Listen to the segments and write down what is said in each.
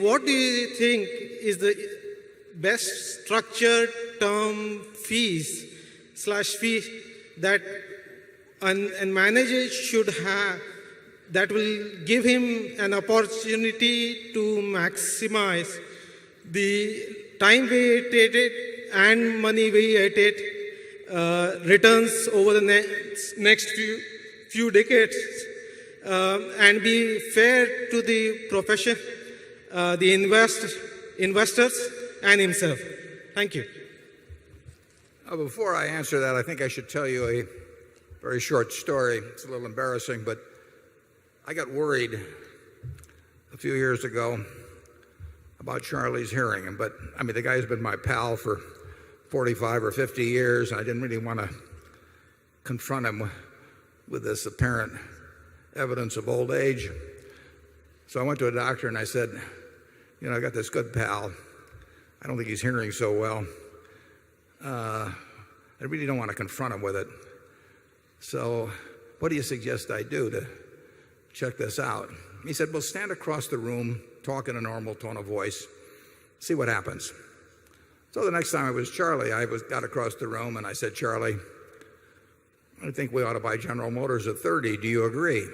what do you think is the best structured term fees / fee that a manager should have that will give him an opportunity to maximize the time weighted and money weighted returns over the next few decades, and be fair to the profession, the investors, and himself? Thank you. Before I answer that, I think I should tell you a very short story. It's a little embarrassing, but I got worried a few years ago about Charlie's hearing. But I mean, the guy's been my pal for 45 or 50 years, and I didn't really want to confront him with this apparent evidence of old age. So I went to a doctor and I said, you know, I got this good pal. I don't think he's hearing so well. I really don't want to confront him with it. So what do you suggest I do to check this out? He said, well, stand across the room, talk in a normal tone of voice, see what happens. So the next time I was Charlie, got across the room and I said, Charlie, I think we ought to buy General Motors at 30. Do you agree?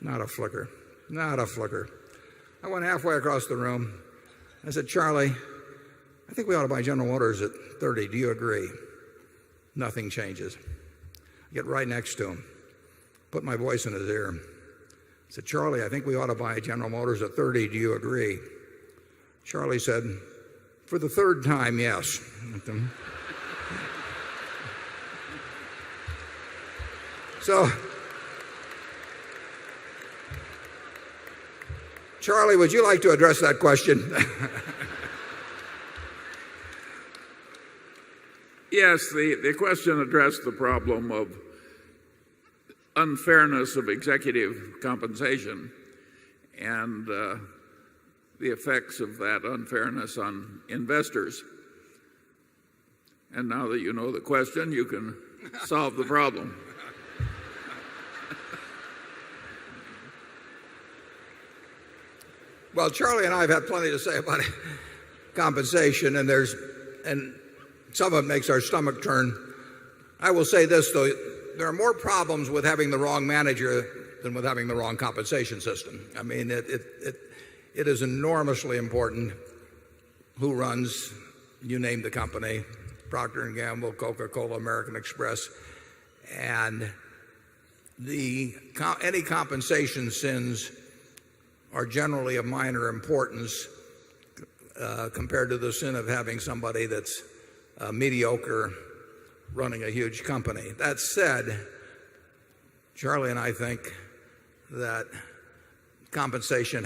Not a flicker. Not a flicker. I went halfway across the room. I said, Charlie, I think we ought to buy General Motors at 30. Do you agree? Nothing changes. I get right next to him, put my voice in his ear. I said, Charlie, I think we ought to buy General Motors at 30. Do you agree? Charlie said, for the third time, yes. So, Charlie, would you like to address that question? Yes, the question addressed the problem of unfairness of executive compensation and the effects of that unfairness on investors. And now that you know the question, you can solve the problem. Well, Charlie and I have had plenty to say about compensation, and some of it makes our stomach turn. I will say this, though. There are more problems with having the wrong manager than with having the wrong compensation system. I mean, it is enormously important who runs, you name the company, Procter & Gamble, Coca-Cola, American Express. And any compensation sins are generally of minor importance compared to the sin of having somebody that's mediocre running a huge company. That said, Charlie and I think that compensation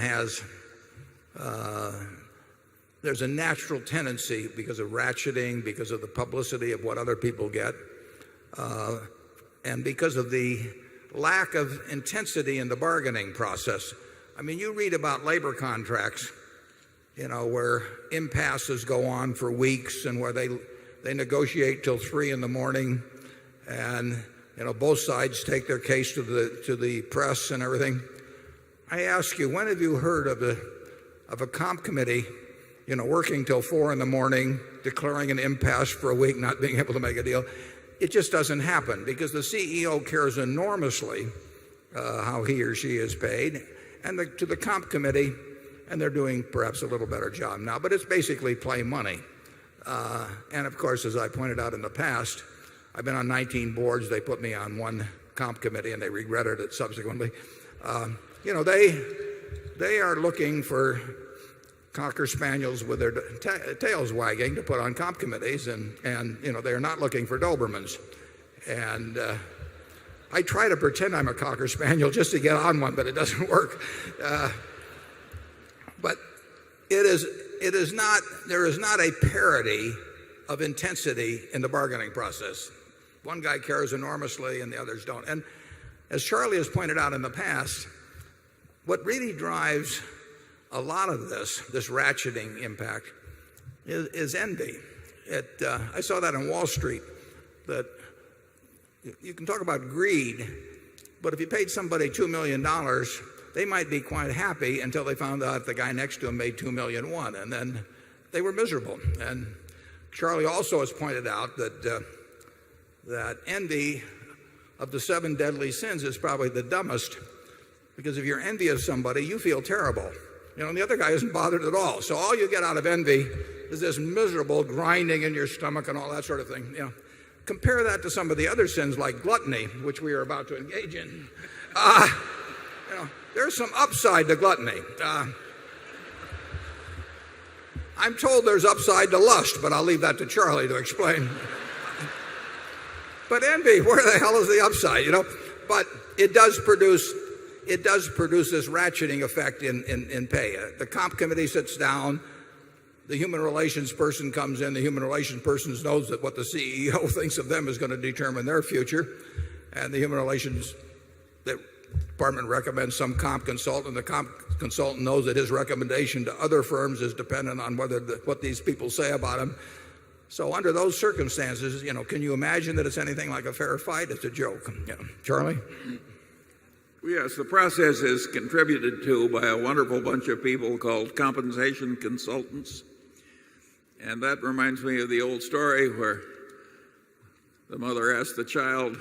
there's a natural tendency because of ratcheting, because of the publicity of what other people get, and because of the lack of intensity in the bargaining process. I mean, you read about labor contracts, you know, where impasses go on for weeks and where they negotiate till 3 in the morning, and you know, both sides take their case to the press and everything. I ask you, when have you heard of a comp committee, you know, working till 4 in the morning, declaring an impasse for a week, not being able to make a deal? It just doesn't happen because the CEO cares enormously how he or she is paid, and to the comp committee, and they're doing perhaps a little better job now, but it's basically play money. And of course, as I pointed out in the past, I've been on 19 boards. They put me on one comp committee and they regretted it subsequently. You know, they are looking for cocker spaniels with their tails wagging to put on comp committees, and you know, they're not looking for Dobermans. And I try to pretend I'm a cocker spaniel just to get on one, but it doesn't work. But there is not a parity of intensity in the bargaining process. One guy cares enormously and the others don't. And as Charlie has pointed out in the past, what really drives a lot of this ratcheting impact is envy. I saw that on Wall Street, that you can talk about greed, but if you paid somebody $2 million they might be quite happy until they found out the guy next to him made 2,000,001, and then they were miserable. And Charlie also has pointed out that envy of the 7 deadly sins is probably the dumbest, because if you're envious of somebody, you feel terrible. And the other guy isn't bothered at all. So all you get out of envy is this miserable grinding in your stomach and all that sort of thing. Compare that to some of the other sins like gluttony, which we are about to engage in. There's some upside to gluttony. I'm told there's upside to lust, but I'll leave that to Charlie to explain. But envy, where the hell is the upside? But it does produce this ratcheting effect in pay. The comp committee sits down, the human relations person comes in, the human relations person knows that what the CEO thinks of them is going to determine their future, and the human relations department recommends some comp consultant, and the comp consultant knows that his recommendation to other firms is dependent on what these people say about him. So under those circumstances, can you imagine that it's anything like a fair fight? It's a joke. Charlie? Yes, the process is contributed to by a wonderful bunch of people called compensation consultants. And that reminds me of the old story where the mother asked the child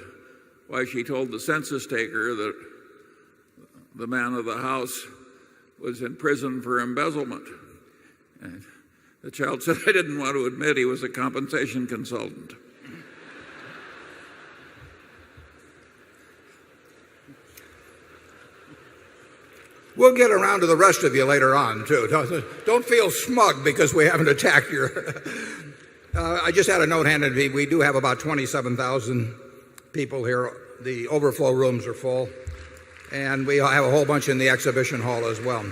why she told the census taker that the man of the house was in prison for embezzlement. And the child said, I didn't want to admit he was a compensation consultant. We'll get around to the rest of you later on, too. Don't feel smug because we haven't attacked your... I just had a note handed to me. We do have about 27,000 people here. The overflow rooms are full. And we have a whole bunch in the exhibition hall as well.